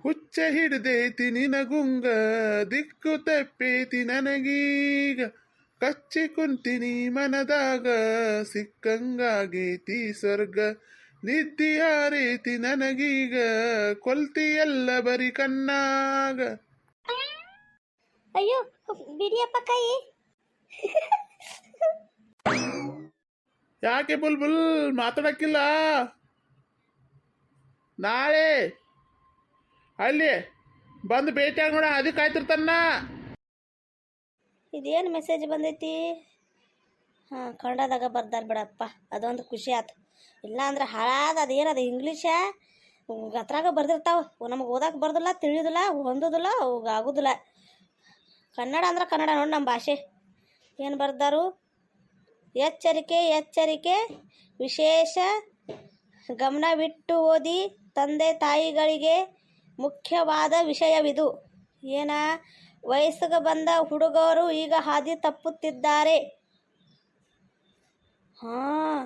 ಹುಚ್ಚ ಹಿಡ್ದೈತಿ ನಿನಗುಂಗ ದಿಕ್ಕು ತಪ್ಪೇತಿ ನನಗೀಗ ಕಚ್ಚಿ ಕುಂತಿನಿ ಮನದಾಗ ಸಿಕ್ಕಂಗಾಗೈತಿ ಸ್ವರ್ಗ ನಿದ್ದಿ ಹಾರೈತಿ ನನಗೀಗ ಕೊಲ್ತಿಯಲ್ಲ ಬರಿ ಕಣ್ಣಾಗ. ಅಯ್ಯೋ ಬಿಡಿಯಪ್ಪ ಕೈ. ಯಾಕೆ ಬುಲ್ಬುಲ್ ಮಾತಾಡಕ್ಕಿಲ್ಲ? ನಾಳೆ ಅಲ್ಲಿ ಬಂದು ಭೇಟಿಯಾಗಿ ನೋಡ, ಅದಕ್ಕೆ ಕಾಯ್ತಿರ್ತಾನ. ಇದೇನು ಮೆಸೇಜ್ ಬಂದೈತಿ? ಹಾಂ, ಕನ್ನಡದಾಗ ಬರ್ದಾರ ಬಿಡಪ್ಪ, ಅದೊಂದು ಖುಷಿ ಆಯ್ತು. ಇಲ್ಲ ಅಂದ್ರೆ ಹಾಳಾದ ಅದೇನದು ಇಂಗ್ಲೀಷ ಅದ್ರಾಗ ಬರ್ದಿರ್ತಾವೆ, ನಮಗೆ ಓದಕ್ಕೆ ಬರ್ದಿಲ್ಲ, ತಿಳಿಯೋದಿಲ್ಲ, ಹೊಂದೋದಿಲ್ಲ, ಆಗೋದಿಲ್ಲ. ಕನ್ನಡ ಅಂದ್ರೆ ಕನ್ನಡ ನೋಡಿ, ನಮ್ಮ ಭಾಷೆ. ಏನು ಬರ್ದಾರು? ಎಚ್ಚರಿಕೆ ಎಚ್ಚರಿಕೆ, ವಿಶೇಷ ಗಮನವಿಟ್ಟು ಓದಿ, ತಂದೆ ತಾಯಿಗಳಿಗೆ ಮುಖ್ಯವಾದ ವಿಷಯವಿದು. ಏನ? ವಯಸ್ಸಿಗೆ ಬಂದ ಹುಡುಗರು ಈಗ ಹಾದಿ ತಪ್ಪುತ್ತಿದ್ದಾರೆ. ಹಾಂ,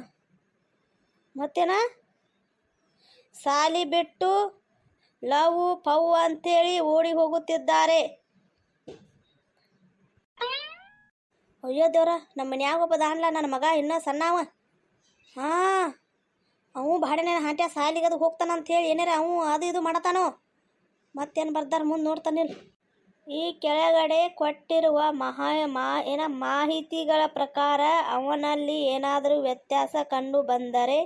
ಮತ್ತೇನ? ಸಾಲಿ ಬಿಟ್ಟು ಲವ್ ಪವ್ ಅಂತೇಳಿ ಓಡಿ ಹೋಗುತ್ತಿದ್ದಾರೆ. ಅಯ್ಯೋ ದೇವ್ರ, ನಮ್ಮ ಮನ್ಯಾಗ ಒಬ್ಬ ದಾನ್ಲ, ನನ್ನ ಮಗ ಇನ್ನೂ ಸಣ್ಣವ. ಹಾಂ, ಅವು ಬಾಡನೆ ಹಾಂಟ್ಯ ಸಾಲಿಗೆ ಅದು ಹೋಗ್ತಾನಂತ ಹೇಳಿ ಏನಾರ ಅವು ಅದು ಇದು ಮಾಡತಾನೋ. ಮತ್ತೇನು ಬರ್ದಾರ ಮುಂದೆ ನೋಡ್ತಾನಿಲ್ಲ. ಈ ಕೆಳಗಡೆ ಕೊಟ್ಟಿರುವ ಮಾಹಿತಿಗಳ ಪ್ರಕಾರ ಅವನಲ್ಲಿ ಏನಾದರೂ ವ್ಯತ್ಯಾಸ ಕಂಡು ಬಂದರೆ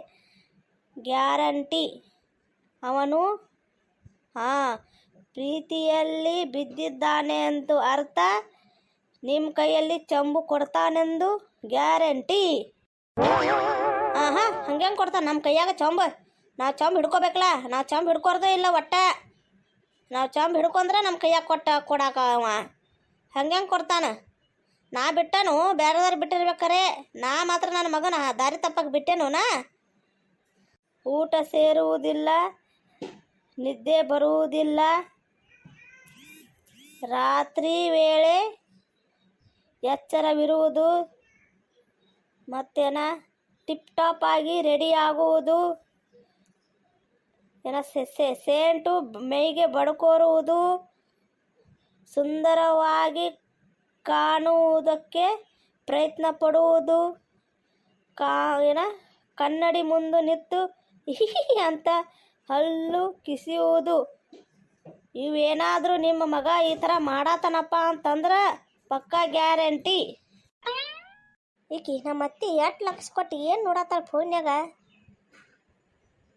ಗ್ಯಾರಂಟಿ ಅವನು ಪ್ರೀತಿಯಲ್ಲಿ ಬಿದ್ದಿದ್ದಾನೆ ಅಂತ ಅರ್ಥ. ನಿಮ್ಮ ಕೈಯಲ್ಲಿ ಚಂಬು ಕೊಡ್ತಾನೆಂದು ಗ್ಯಾರಂಟಿ. ಹಂಗೆ ಕೊಡ್ತಾನೆ ನಮ್ಮ ಕೈಯಾಗ ಚಂಬು? ನಾವು ಚಂಬು ಹಿಡ್ಕೋಬೇಕಲ್ಲ, ನಾವು ಚಂಬು ಹಿಡ್ಕೊರ್ದೇ ಇಲ್ಲ ಒಟ್ಟ. ನಾವು ಚಂಬು ಹಿಡ್ಕೊಂಡ್ರೆ ನಮ್ಮ ಕೈಯಾಗ ಕೊಡಾಕ ಅವ ಹಂಗೆ ಕೊಡ್ತಾನೆ. ನಾ ಬಿಟ್ಟನು, ಬೇರೆದಾರು ಬಿಟ್ಟಿರ್ಬೇಕಾರೆ, ನಾ ಮಾತ್ರ ನನ್ನ ಮಗನ ದಾರಿ ತಪ್ಪಕ್ಕೆ ಬಿಟ್ಟೆನು. ಊಟ ಸೇರುವುದಿಲ್ಲ, ನಿದ್ದೆ ಬರುವುದಿಲ್ಲ, ರಾತ್ರಿ ವೇಳೆ ಎಚ್ಚರವಿರುವುದು, ಮತ್ತೇನ ಟಿಪ್ ಟಾಪ್ ಆಗಿ ರೆಡಿ ಆಗುವುದು, ಏನ ಸೇಂಟು ಮೈಗೆ ಬಡ್ಕೋರುವುದು, ಸುಂದರವಾಗಿ ಕಾಣುವುದಕ್ಕೆ ಪ್ರಯತ್ನ ಪಡುವುದು, ಏನ ಕನ್ನಡಿ ಮುಂದೆ ನಿಂತು ಅಂತ ಹಲ್ಲು ಕಿಸಿಯುವುದು. ಇವೇನಾದರೂ ನಿಮ್ಮ ಮಗ ಈ ಥರ ಮಾಡಾತನಪ್ಪ ಅಂತಂದ್ರೆ ಪಕ್ಕಾ ಗ್ಯಾರಂಟಿ. ಈಕಿ ನಮ್ಮ ಅತ್ತಿ 8 ಲಕ್ಷ ಕೊಟ್ಟು ಏನು ನೋಡತ್ತಾಳ ಫೋನ್ಯಾಗ?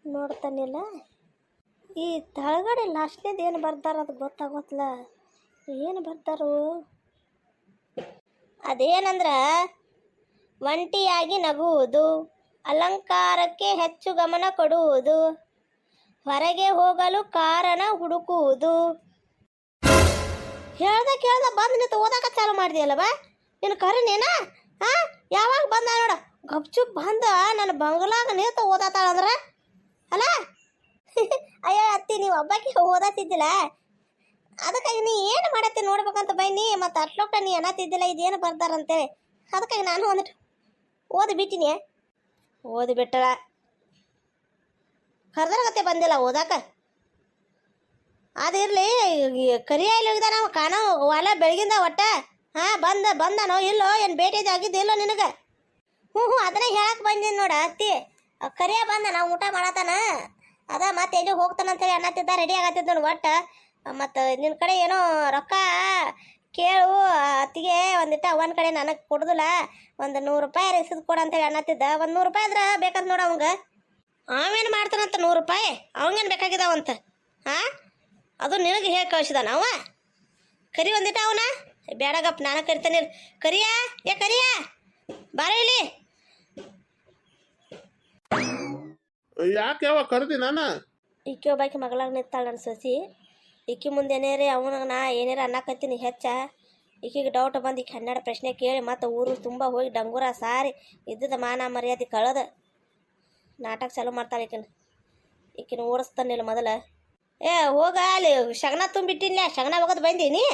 ನೋಡ್ತಾನಿಲ್ಲ. ಈ ತಳಗಡೆ ಲಾಸ್ಟ್ನೇದು ಏನು ಬರ್ದಾರ ಅದು ಗೊತ್ತಾಗೋತ್ಲ. ಏನು ಬರ್ತಾರು? ಅದೇನಂದ್ರೆ ಒಂಟಿಯಾಗಿ ನಗುವುದು, ಅಲಂಕಾರಕ್ಕೆ ಹೆಚ್ಚು ಗಮನ ಕೊಡುವುದು, ಹೊರಗೆ ಹೋಗಲು ಕಾರಣ ಹುಡುಕುವುದು. ಕೇಳ್ದ ಬಂದು ನಿಂತು ಓದಾಕ ಚಾಲು ಮಾಡಿದೆಯಲ್ಲ ಬಾ, ನೀನು ಕರಿನೇನ? ಯಾವಾಗ ಬಂದ ನೋಡ, ಗಪ್ಚುಪ್ ಬಂದ ನನ್ನ ಬಂಗ್ಲಾಗ ನಿಂತು ಓದಾತಾಳಂದ್ರೆ ಅಲ್ಲ. ಅಯ್ಯೋ ಅತ್ತಿ, ನೀವು ಹಬ್ಬಕ್ಕೆ ಓದಾತಿದ್ದಿಲ್ಲ, ಅದಕ್ಕಾಗಿ ನೀ ಏನು ಮಾಡತ್ತಿ ನೋಡ್ಬೇಕಂತ ಬೈನಿ. ಮತ್ತು ಅಟ್ಲೊಕ್ಕ ನೀ ಅನ್ನತ್ತಿದ್ದಿಲ್ಲ ಇದೇನು ಬರ್ದಾರಂತೇಳಿ, ಅದಕ್ಕಾಗಿ ನಾನು ಒಂದಿಟ್ಟು ಓದಿ ಬಿಟ್ಟಿನಿ. ಓದಿ ಬಿಟ್ಟಳ ಕರ್ದರಗತ್ತೆ ಬಂದಿಲ್ಲ ಓದಾಕ. ಅದಿರಲಿ, ಕರಿಯ ಇಲ್ಲಿ ಹೋಗಿದ ನಾವು ಕಾಣೋ ಹೊಲ ಬೆಳಗಿಂದ ಒಟ್ಟ. ಬಂದನೋ ಇಲ್ಲೋ, ಏನು ಭೇಟಿ ಆಗಿದ್ದಿಲ್ಲೋ ನಿನಗೆ? ಹ್ಞೂ ಅದನ್ನೇ ಹೇಳಕ್ಕೆ ಬಂದೀನಿ ನೋಡ ಅತ್ತಿ. ಕರಿಯ ಬಂದ, ನಾವು ಊಟ ಮಾಡತ್ತಾನ, ಅದ ಮತ್ತೆ ಎಲ್ಲಿ ಹೋಗ್ತಾನಂತೇಳಿ ಅನ್ನತ್ತಿದ್ದ, ರೆಡಿ ಆಗತ್ತಿದ್ದ ನೋಡಿ ಒಟ್ಟ. ಮತ್ತು ನಿನ್ನ ಕಡೆ ಏನೋ ರೊಕ್ಕ ಕೇಳು ಅತ್ತಿಗೆ, ಒಂದಿಟ್ಟ ಒಂದು ಕಡೆ ನನಗೆ ಕೊಡುದಿಲ್ಲ, ಒಂದು 100 ರೂಪಾಯಿ ರಿಸಿದ್ ಕೊಡು ಅಂತೇಳಿ ಅನ್ನತ್ತಿದ್ದ. ಒಂದು 100 ರೂಪಾಯಿ ಆದ್ರೆ ಬೇಕಂತ ನೋಡ ಅವಂಗ. ಅವೇನು ಮಾಡ್ತಾನಂತ 100 ರೂಪಾಯಿ ಅವಂಗೇನು ಬೇಕಾಗಿದ್ದಾವಂತ? ಅದು ನಿನಗೆ ಹೇಗೆ ಕಳಿಸಿದಾನ ಅವ? ಕರಿ ಒಂದಿಟ್ಟ ಅವನ. ಬೇಡಗಪ್ಪ, ನಾನು ಕರಿತಾನೆ. ಕರಿಯ, ಕರಿಯ ಬಾರ ಇಲ್ಲಿ. ಯಾಕೆ ಯಾವ ಕರೆದಿ? ನಾನು ಈಕಿ ಒಬ್ಬಾಕಿ ಮಗಳಾಗ ನಿಂತಾಳ ನನ್ನ ಸೊಸಿ. ಈಕಿ ಮುಂದೆ ಏನೇರಿ ಅವನ ನಾ ಏನಾರ ಅನ್ನಕತ್ತೀನಿ ಹೆಚ್ಚ. ಈಕಿಗೆ ಡೌಟ್ ಬಂದು ಈಕೆ 12 ಪ್ರಶ್ನೆ ಕೇಳಿ ಮತ್ತು ಊರು ತುಂಬ ಹೋಗಿ ಡಂಗೂರ ಸಾರಿ ಇದ್ದದ ಮಾನ ಮರ್ಯಾದೆ ಕಳೆದ ನಾಟಕ ಚಾಲು ಮಾಡ್ತಾಳೆ. ಈಕಿನ ಓಡಿಸ್ತಾನಿಲ್ಲ ಮೊದಲ. ಹೋಗ ಅಲ್ಲಿ ಶಗನ ತುಂಬಿಟ್ಟಿಲ್ಲ, ಶಗನ ಒಗದು ಬಂದೀನಿ.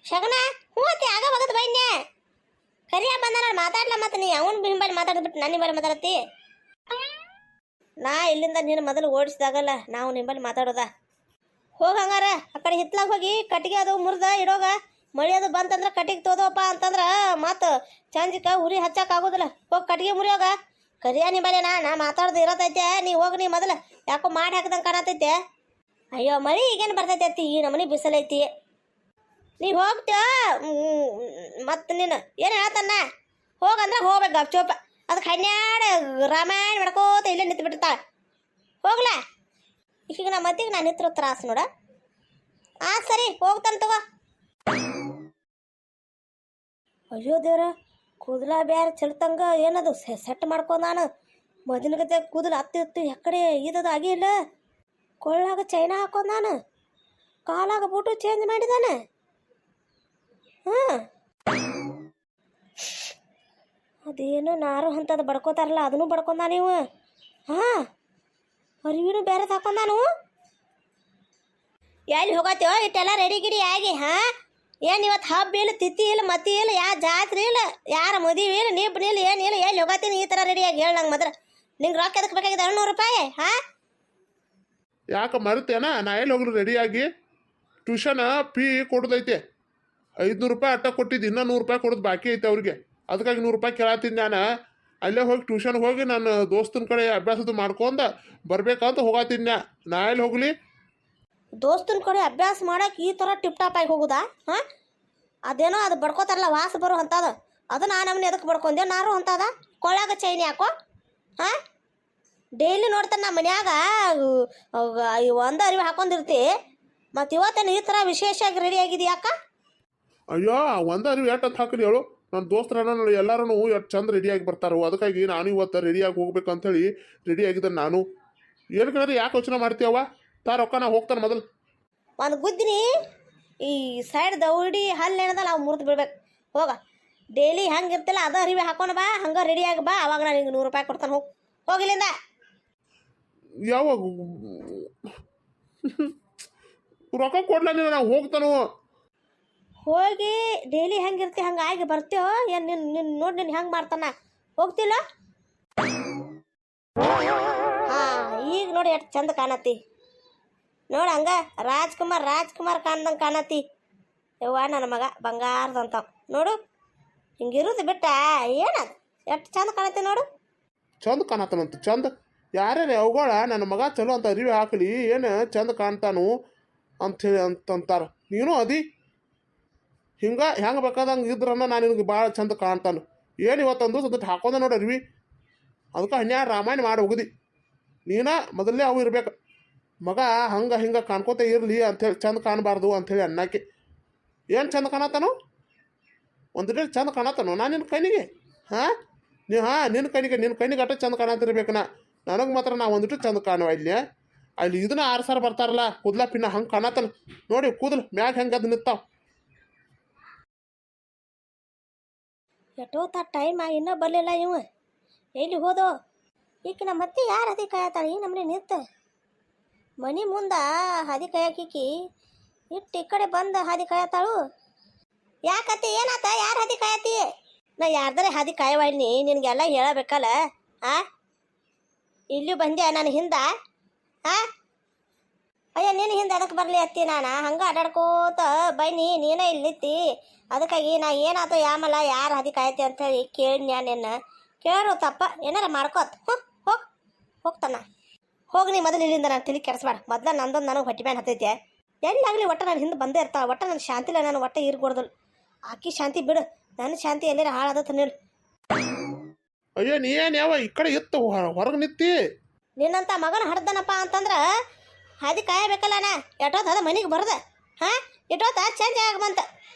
ಶಗನ ಹ್ಞೂ ಅತ್ತಿ, ಆಗ ಒಗದು ಬಂದೆ. ಕರಿಯ ಬಂದ ಮಾತಾಡ್ಲ, ಮತ್ತು ನೀ ಅವನ ಹಿಂಬಲ್ಲಿ ಮಾತಾಡ್ಬಿಟ್ಟು ನಾನು ನಿಂಬಲ್ಲಿ ಮಾತಾಡತ್ತಿ. ನಾ ಇಲ್ಲಿಂದ ನೀನು ಮೊದಲು ಓಡಿಸಿದಾಗಲ್ಲ ನಾವು ನಿಂಬಲ್ಲಿ ಮಾತಾಡೋದ. ಹೋಗಿ ಹಂಗಾರ ಆ ಕಡೆ ಹಿತ್ಲಾಗ ಹೋಗಿ ಕಟ್ಟಿಗೆ ಅದು ಮುರಿದ ಇಡೋಗ ಮಳೆ ಅದು ಬಂತಂದ್ರೆ ಕಟ್ಟಿಗೆ ತೋದವಪ್ಪ ಅಂತಂದ್ರೆ ಮತ್ತು ಚಂಜಿಕ ಉರಿ ಹಚ್ಚಕ್ಕಾಗೋದಿಲ್ಲ ಹೋಗಿ ಕಟ್ಟಿಗೆ ಮುರಿಯೋಗ ಕರಿಯ ನಿಮ್ಮನೆ ನಾ ಮಾತಾಡ್ದು ಇರತೈತೆ ನೀ ಹೋಗಿ ನೀ ಮೊದಲು ಯಾಕೋ ಮಾಡಿ ಹಾಕ್ದಂಗೆ ಕಾಣತೈತೆ ಅಯ್ಯೋ ಮಳೆ ಈಗೇನು ಬರ್ತೈತೆ ಅತ್ತಿ ಈ ನಮ್ಮನೆ ಬಿಸಿಲೈತಿ ನೀ ಹೋಗ್ತೀಯ ಮತ್ತು ನೀನು ಏನು ಹೇಳ್ತಾನ ಹೋಗಂದ್ರೆ ಹೋಗ್ಬೇಕು ಗಪ್ಚೋಪ ಅದಕ್ಕೆ ಹನ್ನೆರಡು ರಾಮಾಯಣ ಮಾಡ್ಕೋತ ಇಲ್ಲೇ ನಿಂತು ಬಿಟ್ಟಿರ್ತಾಳೆ ಹೋಗ್ಲ ಈಗ ನಮ್ಮ ಮತ್ತಿಗೆ ನಾನು ನಿತ್ರ ತ್ರಾಸು ನೋಡ ಸರಿ ಹೋಗ್ತಾನೆ ತಗೋ ಅಯ್ಯೋ ದೇವ್ರ ಕೂದಲ ಬ್ಯಾರ ಚೆಲ್ತಂಗ ಏನದು ಸೆಟ್ ಮಾಡ್ಕೊಂಡ್ ನಾನು ಮೊದಲಿನ ಗತೆ ಕೂದಲು ಹತ್ತು ಎಕ್ಕಡೆ ಇದದು ಆಗಿಲ್ಲ ಕೊಳ್ಳಾಗ ಚೈನಾ ಹಾಕೊಂಡ್ ನಾನು ಕಾಲಾಗ ಬೂಟು ಚೇಂಜ್ ಮಾಡಿದಾನೆ ಅದೇನು ನಾರು ಅಂತದ ಬಡ್ಕೋತಾರಲ್ಲ ಅದನ್ನು ಬಡ್ಕೊಂಡ ನೀವು ಅರಿವಿನೂ ಬೇರೆ ತಕೊಂಡ ನಾನು ಎಲ್ಲಿ ಹೋಗತ್ತೀವೋ ಇಟ್ಟೆಲ್ಲ ರೆಡಿ ಗಿಡಿ ಆಗಿ ಏನು ಇವತ್ತು ಹಬ್ಬ ಇಲ್ಲ ತಿಥಿ ಇಲ್ಲ ಮತಿ ಇಲ್ಲ ಯಾ ಜಾತ್ರೆ ಇಲ್ಲ ಯಾರ ಮದುವೆ ಇಲ್ಲ ನಿಬ್ಬ ಇಲ್ಲ ಏನಿಲ್ಲ ಎಲ್ಲಿ ಹೋಗತ್ತೀನಿ ಈ ಥರ ರೆಡಿಯಾಗಿ ಹೇಳಿ ನಂಗೆ ಮೊದಲು ನಿಂಗೆ ರೊಕ್ಕ ಎದಕ್ಕೆ ಬೇಕಾಗಿದೆ 200 ರೂಪಾಯಿ ಯಾಕೆ ಮರ್ತೇನ ನಾ ಎಲ್ಲಿ ಹೋಗ್ಲಿ ರೆಡಿಯಾಗಿ ಟ್ಯೂಷನ್ ಫೀ ಕೊಡೋದೈತೆ 500 ರೂಪಾಯಿ ಅಟ್ಟ ಕೊಟ್ಟಿದ್ದು ಇನ್ನೂ 100 ರೂಪಾಯಿ ಕೊಡೋದು ಬಾಕಿ ಐತೆ ಅವ್ರಿಗೆ ಅದಕ್ಕಾಗಿ 100 ರೂಪಾಯಿ ಕೇಳತ್ತೀನಿ ನಾನು ಅಲ್ಲೇ ಹೋಗಿ ಟ್ಯೂಷನ್ ಹೋಗಿ ನನ್ನ ದೋಸ್ತನ ಕಡೆ ಅಭ್ಯಾಸದ ಮಾಡ್ಕೊಂಡು ಬರ್ಬೇಕಂತ ಹೋಗತ್ತೀನಿ ನಾ ಎಲ್ಲಿ ಹೋಗ್ಲಿ ದೋಸ್ತನ ಕಡೆ ಅಭ್ಯಾಸ ಮಾಡಕ್ಕೆ ಈ ಥರ ಟಿಪ್ ಟಾಪ್ ಆಗಿ ಹೋಗುದಾ ಅದೇನೋ ಅದು ಬಡ್ಕೋತಾರಲ್ಲ ವಾಸ ಬರೋ ಅಂತದ ಅದು ನಮ್ಮನೆ ಎದಕ್ಕೆ ಬಡ್ಕೊಂಡೆ ನಾರು ಅಂತದ ಕೊಳ್ಳಾಗ ಚೈನ್ ಯಾಕೋ ಡೈಲಿ ನೋಡ್ತಾನೆ ನಮ್ಮ ಮನ್ಯಾಗ ಒಂದು ಅರಿವು ಹಾಕೊಂಡಿರ್ತಿ ಮತ್ತು ಇವತ್ತೇನು ಈ ಥರ ವಿಶೇಷವಾಗಿ ರೆಡಿ ಆಗಿದೆಯಾಕ ಅಯ್ಯೋ ಒಂದು ಅರಿವು ಎಷ್ಟು ಅಂತ ಹಾಕಲಿ ಹೇಳು ನನ್ನ ದೋಸ್ತರನ್ನ ಎಲ್ಲರೂ ಎಷ್ಟು ಚಂದ ರೆಡಿಯಾಗಿ ಬರ್ತಾರೋ ಅದಕ್ಕಾಗಿ ನಾನು ಇವತ್ತು ರೆಡಿಯಾಗಿ ಹೋಗ್ಬೇಕಂತೇಳಿ ರೆಡಿ ಆಗಿದ್ದೆ ನಾನು ಏನಕ್ಕೆ ಯಾಕೆ ಯೋಚನೆ ಮಾಡ್ತೀಯವ್ವ ರೊಕ್ಕ ನಾ ಹೋಗ್ತಾನೆ ಮೊದಲು ಒಂದು ಗುದ್ದಿನಿ ಈ ಸೈಡ್ ದೌಡಿ ಹಲ್ಲು ಏನದಲ್ಲ ಅವು ಮುರಿದು ಬಿಡ್ಬೇಕು ಹೋಗ ಡೈಲಿ ಹಂಗೆ ಇರ್ತಿಲ್ಲ ಅದು ಅರಿವಿ ಹಾಕೊಂಡು ಬಾ ಹಂಗೆ ರೆಡಿಯಾಗಿ ಬಾ ಅವಾಗ ನಾನು ನಿಂಗೆ 100 ರೂಪಾಯಿ ಕೊಡ್ತಾನೆ ಹೋಗಿಲ್ಲಿಂದ ಯಾವಾಗ ರೊಕ್ಕ ಕೊಡ್ಲ ನೀನು ನಾವು ಹೋಗ್ತಾನು ಹೋಗಿ ಡೈಲಿ ಹೆಂಗಿರ್ತಿ ಹಂಗೆ ಆಗಿ ಬರ್ತೀವೋ ಏನು ನಿನ್ನ ನೋಡಿ ನೀನು ಹೆಂಗೆ ಮಾಡ್ತಾನ ಹೋಗ್ತಿಲ್ಲ ಈಗ ನೋಡಿ ಎಷ್ಟು ಚಂದ ಕಾಣತ್ತಿ ನೋಡ ಹಂಗ ರಾಜ್ಕುಮಾರ್ ಕಾಣ್ದಂಗೆ ಕಾಣತ್ತಿ ಯವ್ವ ನನ್ನ ಮಗ ಬಂಗಾರದಂತ ನೋಡು ಹಿಂಗಿರುದು ಬಿಟ್ಟ ಏನದು ಎಷ್ಟು ಚಂದ ಕಾಣತ್ತಿ ನೋಡು ಚಂದ ಕಾಣತ್ತಾನಂತ ಚಂದ ಯಾರ್ಯಾರು ಅವುಗಳ ನನ್ನ ಮಗ ಚಲೋ ಅಂತ ಅರಿವಿ ಹಾಕಲಿ ಏನು ಚಂದ ಕಾಣ್ತಾನು ಅಂಥೇಳಿ ಅಂತಂತಾರೆ ನೀನು ಅದಿ ಹೆಂಗೆ ಬೇಕಾದಂಗೆ ಇದ್ರನ್ನ ನಾನು ನಿನಗೆ ಭಾಳ ಚಂದ ಕಾಣ್ತಾನು ಏನು ಇವತ್ತೊಂದು ಸದ್ಯಕ್ಕೆ ಹಾಕೋದ ನೋಡಿ ಅರಿವಿ ಅದಕ್ಕೆ 12 ರಾಮಾಯಣ ಮಾಡಿ ಹೋಗಿದಿ ನೀನ ಮೊದಲೇ ಅವು ಇರ್ಬೇಕು ಮಗ ಹಂಗೆ ಹಿಂಗೆ ಕಾಣ್ಕೋತ ಇರಲಿ ಅಂಥೇಳಿ ಚಂದ ಕಾಣಬಾರ್ದು ಅಂಥೇಳಿ ಅನ್ನಕ್ಕೆ ಏನು ಚಂದ ಕಾಣತ್ತಾನು ಒಂದು ಡೇ ಚಂದ ಕಾಣತ್ತಾನು ನಾನು ನಿನ್ನ ಕೈನಿಗೆ ನಿನ್ನ ಕೈನಿಗೆ ಅಟ್ಟ ಚಂದ ಕಾಣತಿರ್ಬೇಕು ನನಗೆ ಮಾತ್ರ ನಾ ಒಂದಿಟ್ಟು ಚಂದ ಕಾಣುವ ಇಲ್ಲಿ ಅಲ್ಲಿ ಇದನ್ನ 6 ಸಾವಿರ ಬರ್ತಾರಲ್ಲ ಕೂದಲ ಪಿನ್ನ ಹಂಗೆ ಕಾಣತ್ತಾನ ನೋಡಿ ಕೂದಲು ಮ್ಯಾಗ ಹೆಂಗೆ ಅದು ನಿಂತಾವ ಎಷ್ಟೋತ ಟೈಮ್ ಇನ್ನೂ ಬರಲಿಲ್ಲ ಇವ ಎಲ್ಲಿ ಹೋದೋ ಈಕಿನ ಮತ್ತೆ ಯಾರು ಹದಿ ಕಾಯತಾಳೆ ಈ ನಮ್ಮನೆ ನಿಂತ ಮನೆ ಮುಂದೆ ಹದಿ ಕಾಯಕಿ ಇಟ್ಟು ಈ ಕಡೆ ಬಂದು ಹದಿ ಕಾಯತಾಳು ಯಾಕತ್ತಿ ಏನಾತ ಯಾರು ಹದಿ ಕಾಯತಿ ನಾ ಯಾರ್ದಾರೆ ಹದಿ ಕಾಯವಾಡ್ನಿ ನಿನಗೆಲ್ಲ ಹೇಳಬೇಕಲ್ಲ ಇಲ್ಲೂ ಬಂದೆ ನಾನು ಹಿಂದ ಅಯ್ಯ ನೀನು ಹಿಂದೆ ಅದಕ್ಕೆ ಬರಲಿ ಅತ್ತಿ ನಾನು ಹಂಗೆ ಅಡ್ಡಾಡ್ಕೋತ ಬನ್ನಿ ನೀನೇ ಇಲ್ಲಿ ನಿಂತಿ ಅದಕ್ಕಾಗಿ ನಾ ಏನಾಯ್ತು ಯಾಮಲ್ಲ ಯಾರು ಹದಿ ಕಾಯತಿ ಅಂಥೇಳಿ ಕೇಳಿ ನಾನು ನಿನ್ನ ಕೇಳೋ ತಪ್ಪ ಏನಾರ ಮಾಡ್ಕೋತ ಹೋಗ್ತಾನ ಹೋಗಿ ನೀ ಮೊದಲು ಇಲ್ಲಿಂದ ನಾನು ತಿಳಿ ಕೆಡಿಸ್ಬೇಡ ಮೊದಲು ನಂದೊಂದು ನನಗೆ ಹೊಟ್ಟೆ ಮ್ಯಾನ್ ಹತ್ತೈತೆ ಎಲ್ಲಾಗಲಿ ಒಟ್ಟು ನಾನು ಹಿಂದೆ ಬಂದೇ ಇರ್ತಾಳೆ ಒಟ್ಟು ನನ್ನ ಶಾಂತಿ ಇಲ್ಲ ನಾನು ಒಟ್ಟು ಇರ್ಕೊಡ್ದಲ್ಲ ಆಕಿ ಶಾಂತಿ ಬಿಡು ನನ್ನ ಶಾಂತಿ ಎಲ್ಲಾರ ಹಾಳಾದತ್ತ ನೀನು ಅಯ್ಯೋ ನೀ ಏನು ಯಾವ ಈ ಕಡೆ ಇತ್ತು ಹೊರಗೆ ನಿಂತಿ ನಿನ್ನಂತ ಮಗನ ಹಡ್ದನಪ್ಪ ಅಂತಂದ್ರೆ ಹದಿ ಕಾಯಬೇಕಲ್ಲ ನಾ ಎಷ್ಟೊತ್ತು ಅದ ಮನೆಗೆ ಬರ್ದೆ ಎಷ್ಟೊತ್ತ ಚೇಂಜ್ ಆಗಬಂತ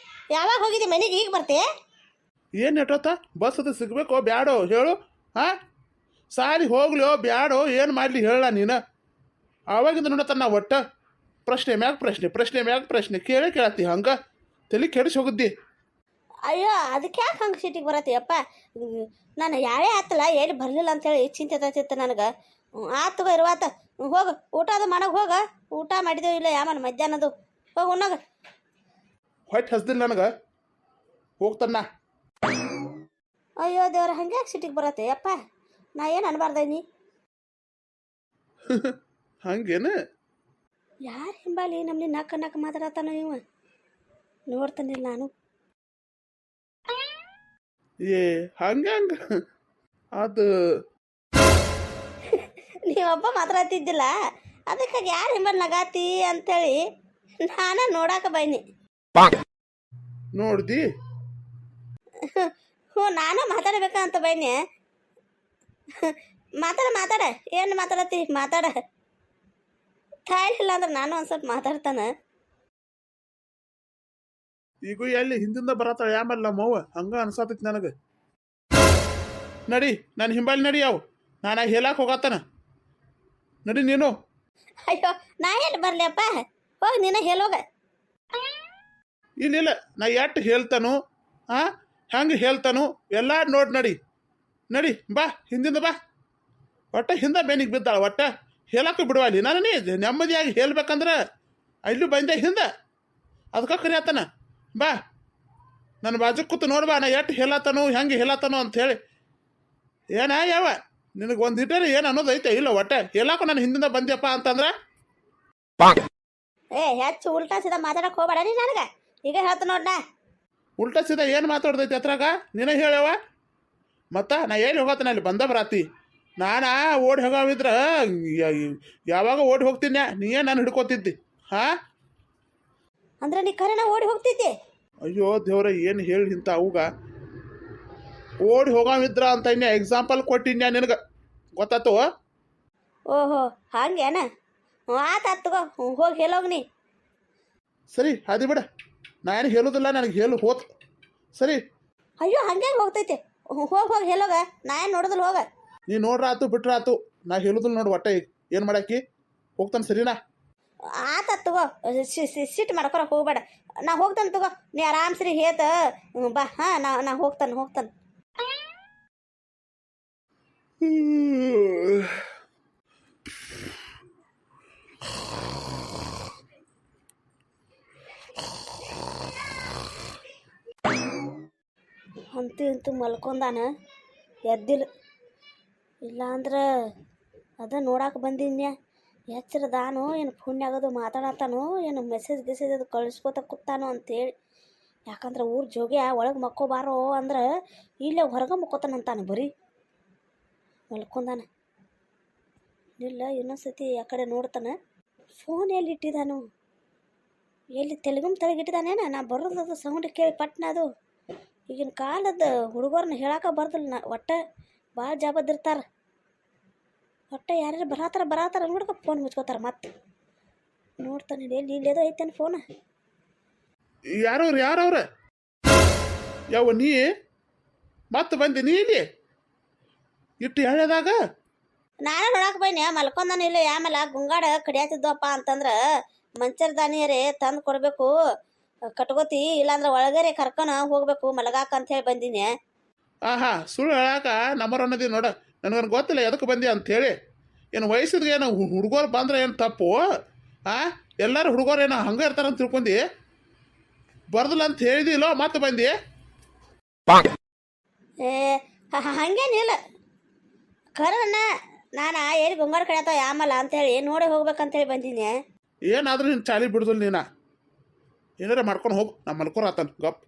ಯಾವಾಗ ಹೋಗಿದ್ದಿ ಮನೆಗೆ ಈಗ ಬರ್ತೆ ಏನು ಎಷ್ಟೊತ್ತ ಬಸ್ ಅದು ಸಿಗಬೇಕು ಬ್ಯಾಡೋ ಹೇಳು ಸಾರಿ ಹೋಗ್ಲಿಯೋ ಬ್ಯಾಡೋ ಏನು ಮಾಡಲಿ ಹೇಳ ನೀನು ಆವಾಗಿಂದ ನೋಡತ್ತ ನಾ ಒಟ್ಟ ಪ್ರಶ್ನೆ ಮ್ಯಾಗ ಪ್ರಶ್ನೆ ಕೇಳತ್ತಿ ಹಂಗೆ ತಲೆ ಕೆಡಿಸಿ ಹೋಗಿದ್ದಿ ಅಯ್ಯೋ ಅದಕ್ಕೆ ಯಾಕೆ ಹಂಗೆ ಸಿಟಿಗೆ ಬರತ್ತೀಯಪ್ಪ ನಾನು ಯಾರೇ ಆತಲ್ಲ ಎಲ್ಲಿ ಬರಲಿಲ್ಲ ಅಂತೇಳಿ ಚಿಂತೆ ತತ್ತಿತ್ತು ನನಗೆ ಆತು ಇರುವಾತ ಹೋಗು ಊಟ ಅದು ಮಾಡಕ್ಕೆ ಹೋಗ ಊಟ ಮಾಡಿದೇವು ಇಲ್ಲ ಯಾಮನ್ ಮಧ್ಯಾಹ್ನದು ಹೋಗಿ ಉಣ್ಣಾಗ ಹೊಟ್ಟೆ ಹಸ್ದಿಲ್ಲ ನನಗೆ ಹೋಗ್ತಾನ ಅಯ್ಯೋ ದೇವ್ರ ಹಂಗೆ ಯಾಕೆ ಸಿಟಿಗೆ ಬರತ್ತೆ ಅಪ್ಪ ನಾ ಏನು ಅನ್ಬಾರ್ದೀನಿ ಹಂಗೇನು ಯಾರು ಹಿಂಬಾಲಿ ನಮ್ಮನೆ ನಕ್ಕ ನಕ್ಕ ಮಾತಾಡತ್ತಾನ ಇವ ನೋಡ್ತಾನಿಲ್ಲ ನಾನು. ಏ ಹಂಗೆ ಅದು ನೀವೊಬ್ಬ ಮಾತಾಡ್ತಿದ್ದಿಲ್ಲ ಅದಕ್ಕಾಗಿ ಯಾರು ಹಿಂಬಲ್ ನಗಾತಿ ಅಂತೇಳಿ ನಾನು ನೋಡಾಕ ಬೈನಿ. ನೋಡ್ದಿ ಹ್ಞೂ ನಾನು ಮಾತಾಡ್ಬೇಕಂತ ಬೈನಿ. ಮಾತಾಡ ಏನು ಮಾತಾಡತ್ತಿ ಮಾತಾಡ. ತಾಯಿಲ್ಲ ಅಂದ್ರೆ ನಾನು ಒಂದು ಸ್ವಲ್ಪ ಮಾತಾಡ್ತಾನೆ. ಈಗ ಎಲ್ಲಿ ಹಿಂದಿಂದ ಬರತ್ತಾಳೆ ಆಮೇಲೆ ನಮ್ಮವ್ವ ಹಂಗ ಅನ್ಸಾತೈತಿ ನನಗೆ. ನಡಿ ನಾನು ಹಿಂಬಾಲಿ ನಡಿ ಅವು ನಾನು ಹೇಳಕ್ಕೆ ಹೋಗತ್ತಾನ. ನಡಿ ನೀನು. ಅಯ್ಯೋ ನಾ ಎಲ್ಲಿ ಬರಲಿಯಪ್ಪ, ಹೋಗಿ ನೀನು ಹೇಳೋಗ. ಇಲ್ಲ ನಾ ಎಟ್ಟು ಹೇಳ್ತಾನು ಹೆಂಗೆ ಹೇಳ್ತಾನು ಎಲ್ಲ ನೋಡಿ ನಡಿ ನಡಿ ಬಾ ಹಿಂದಿಂದ ಬಾ. ಒಟ್ಟ ಹಿಂದೆ ಬೆನಿಗೆ ಬಿದ್ದಾಳ ಒಟ್ಟ ಹೇಳಕ್ಕೆ ಬಿಡುವಲ್ಲಿ ನಾನು ನೆಮ್ಮದಿಯಾಗಿ ಹೇಳ್ಬೇಕಂದ್ರೆ ಅಲ್ಲೂ ಬಂದೆ ಹಿಂದೆ ಅದಕ್ಕೆ ಕರಿಯತ್ತಾನ. ಬಾ ನನ್ನ ಬಾಜು ಕೂತು ನೋಡ್ಬಾ ನಾ ಎಟ್ಟು ಹೇಳತ್ತಾನು ಹೆಂಗೆ ಹೇಳತ್ತಾನು ಅಂಥೇಳಿ. ಏನ ಯಾವ ನಿನಗೆ ಒಂದು ಇಟ್ಟರೆ ಏನು ಅನ್ನೋದು ಐತೆ ಇಲ್ಲ ಒಟ್ಟ ಹೇಳಕ್ಕೂ ನಾನು ಹಿಂದಿಂದ ಬಂದ್ಯಪ್ಪ ಅಂತಂದ್ರೆ. ಏ ಹೆಚ್ಚು ಉಲ್ಟಾ ಸೀದಾ ಮಾತಾಡಕ್ಕೆ ಹೋಗ್ಬೇಡ ನೀ ನನಗೆ. ಈಗ ಹೇಳ್ತ ನೋಡ್ನ ಉಲ್ಟಾ ಸೀದಾ ಏನು ಮಾತಾಡ್ದೈತಿ ಅದ್ರಾಗ ನೀನೇ ಹೇಳ್ಯವ. ಮತ್ತು ನಾ ಎಲ್ಲಿ ಹೋಗತ್ತಾನ ಅಲ್ಲಿ ಬಂದ ಬರಾತಿ ನಾನಾ ಓಡಿ ಹೋಗೋವಿದ್ರ ಯಾವಾಗ ಓಡಿ ಹೋಗ್ತೀನಿ ನೀ ಏನು ನಾನು ಹಿಡ್ಕೋತಿದ್ದಿ ಅಂದ್ರೆ ನೀ ಕರೆನ ಓಡಿ ಹೋಗ್ತಿದ್ದೆ. ಅಯ್ಯೋ ದೇವ್ರ ಏನು ಹೇಳಿ ಇಂಥ ಅವಾಗ ಓಡಿ ಹೋಗೋವಿದ್ರ ಅಂತ ಇನ್ಯಾ ಎಕ್ಸಾಂಪಲ್ ಕೊಟ್ಟಿನ್ಯಾ ನಿನಗೆ ಗೊತ್ತಾತು. ಓಹೋ ಹಂಗೇನ ಆತಾತ್ ತಗೋ ಹೋಗಿ ಹೇಳೋಗಿ ನೀ. ಸರಿ ಅದಿ ಬಿಡ ನಾ ಏನು ಹೇಳೋದಿಲ್ಲ ನನಗೆ ಹೇಳು ಹೋತ್ ಸರಿ. ಅಯ್ಯೋ ಹಂಗೆ ಹೋಗ್ತೈತೆ ಹೋಗಿ ಹೇಳೋಗ ನಾ ಏನು ನೋಡೋದಿಲ್ಲ ಹೋಗ. ನೀ ನೋಡ್ರ ಆತು ಬಿಟ್ರ ಆತು ನಾ ಹೇಳುದಿಲ್ಲ ನೋಡು ಒಟ್ಟ ಈಗ ಏನು ಮಾಡಾಕಿ ಹೋಗ್ತಾನೆ ಸರಿನಾ. ಆತಾತ್ ತಗೋ ಸಿಟ್ಟು ಮಾಡ್ಕೊಳಕ್ಕೆ ಹೋಗ್ಬೇಡ. ನಾ ಹೋಗ್ತಾನೆ ತಗೋ ನೀ ಆರಾಮ್ಸ್ರಿ ಹೇತ ಬಾ. ಹಾಂ ನಾ ಹೋಗ್ತಾನೆ. ಅಂತೂ ಮಲ್ಕೊಂಡಾನ ಎದ್ದಿಲ್ಲ. ಇಲ್ಲಾಂದ್ರೆ ಅದ ನೋಡಕ್ಕೆ ಬಂದಿನ್ಯಾ ಎಚ್ಚರದಾನೋ ಏನು ಫೋನ್ಯಾಗದು ಮಾತಾಡತ್ತಾನೋ ಏನು ಮೆಸೇಜ್ ಅದು ಕಳಿಸ್ಕೋತ ಕೂತಾನೋ ಅಂತೇಳಿ. ಯಾಕಂದ್ರೆ ಊರು ಜೋಗ್ಯ ಒಳಗೆ ಮಕ್ಕೋಬಾರೋ ಅಂದ್ರೆ ಇಲ್ಲೇ ಹೊರಗೆ ಮಕ್ಕೋತಾನಂತಾನೆ ಬರೀ ಮಲ್ಕೊಂಡಾನ. ಇಲ್ಲ ಇನ್ನೊಂದ್ಸತಿ ಆ ಕಡೆ ನೋಡ್ತಾನೆ. ಫೋನ್ ಎಲ್ಲಿ ಇಟ್ಟಿದ್ದಾನು ಎಲ್ಲಿ ತೆಳಗಿಟ್ಟಿದ್ದಾನೇನ. ನಾ ಬರೋದದು ಸೌಂಡ್ ಕೇಳಿ ಪಟ್ನ ಅದು. ಈಗಿನ ಕಾಲದ ಹುಡುಗರನ್ನ ಹೇಳಕ್ಕೆ ಬರ್ದಿಲ್ಲ ಒಟ್ಟ ಭಾಳ ಜಾಬದ್ದಿರ್ತಾರೆ. ಒಟ್ಟ ಯಾರ್ಯಾರು ಬರಾತಾರ ನೋಡ್ಕ ಫೋನ್ ಮುಚ್ಕೋತಾರೆ. ಮತ್ತೆ ನೋಡ್ತಾನೆ ಇಲ್ಲೇದೋ ಐತೇನು ಫೋನ್. ಯಾರವ್ರ ಯಾವ ನೀ ಮತ್ತೆ ಬಂದೆ ನೀ ಇಲ್ಲಿ ಇಟ್ಟು ಹೇಳದಾಗ ನಾನು ನೋಡಕ್ಕೆ ಬೈನಿ ಮಲ್ಕೊಂಡಾನ ಇಲ್ಲ. ಆಮೇಲೆ ಗುಂಗಾಡ ಕಡಿಯಾತಿದ್ದವಪ್ಪ ಅಂತಂದ್ರೆ ಮಂಚರ್ ದಾನಿಯರೇ ತಂದು ಕೊಡಬೇಕು ಕಟ್ಕೋತಿ, ಇಲ್ಲಾಂದ್ರೆ ಒಳಗರೆ ಕರ್ಕೊಂಡು ಹೋಗ್ಬೇಕು ಮಲಗಾಕ ಅಂತ ಹೇಳಿ ಬಂದೀನಿ. ಆಹಾ ಸುಳ್ಳು ಹೇಳಾಕ ನಂಬರ್ ಅನ್ನೋದಿ ನೋಡ ನನಗೇನು ಗೊತ್ತಿಲ್ಲ ಎದಕ್ಕೆ ಬಂದಿ ಅಂಥೇಳಿ. ಏನು ವಯಸ್ಸಿಗೆ ಏನು ಹುಡುಗರು ಬಂದ್ರೆ ಏನು ತಪ್ಪು ಎಲ್ಲರೂ ಹುಡುಗರು ಏನೋ ಹಂಗೆ ಇರ್ತಾರಂತ ತಿಳ್ಕೊಂಡಿ ಬರ್ದಿಲ್ಲ ಅಂತ ಹೇಳಿದಿಲ್ಲೋ ಮತ್ತೆ ಬಂದಿ. ಏ ಹಂಗೇನಿಲ್ಲ ಕರಣ್ಣ ನಾನು ಎಲ್ಲಿ ಗುಂಗಾರ ಕಡಿಯತ್ತ ಆಮಲ್ಲ ಅಂತೇಳಿ ನೋಡಿ ಹೋಗ್ಬೇಕಂತೇಳಿ ಬಂದೀನಿ. ಏನಾದ್ರೂ ನೀನು ಚಾಲಿ ಬಿಡ್ದಲ್ ನೀನು ಏನಾರ ಮಾಡ್ಕೊಂಡು ಹೋಗು ನಾ ಮಲ್ಕೊರಾತನ್ ಗಪ್.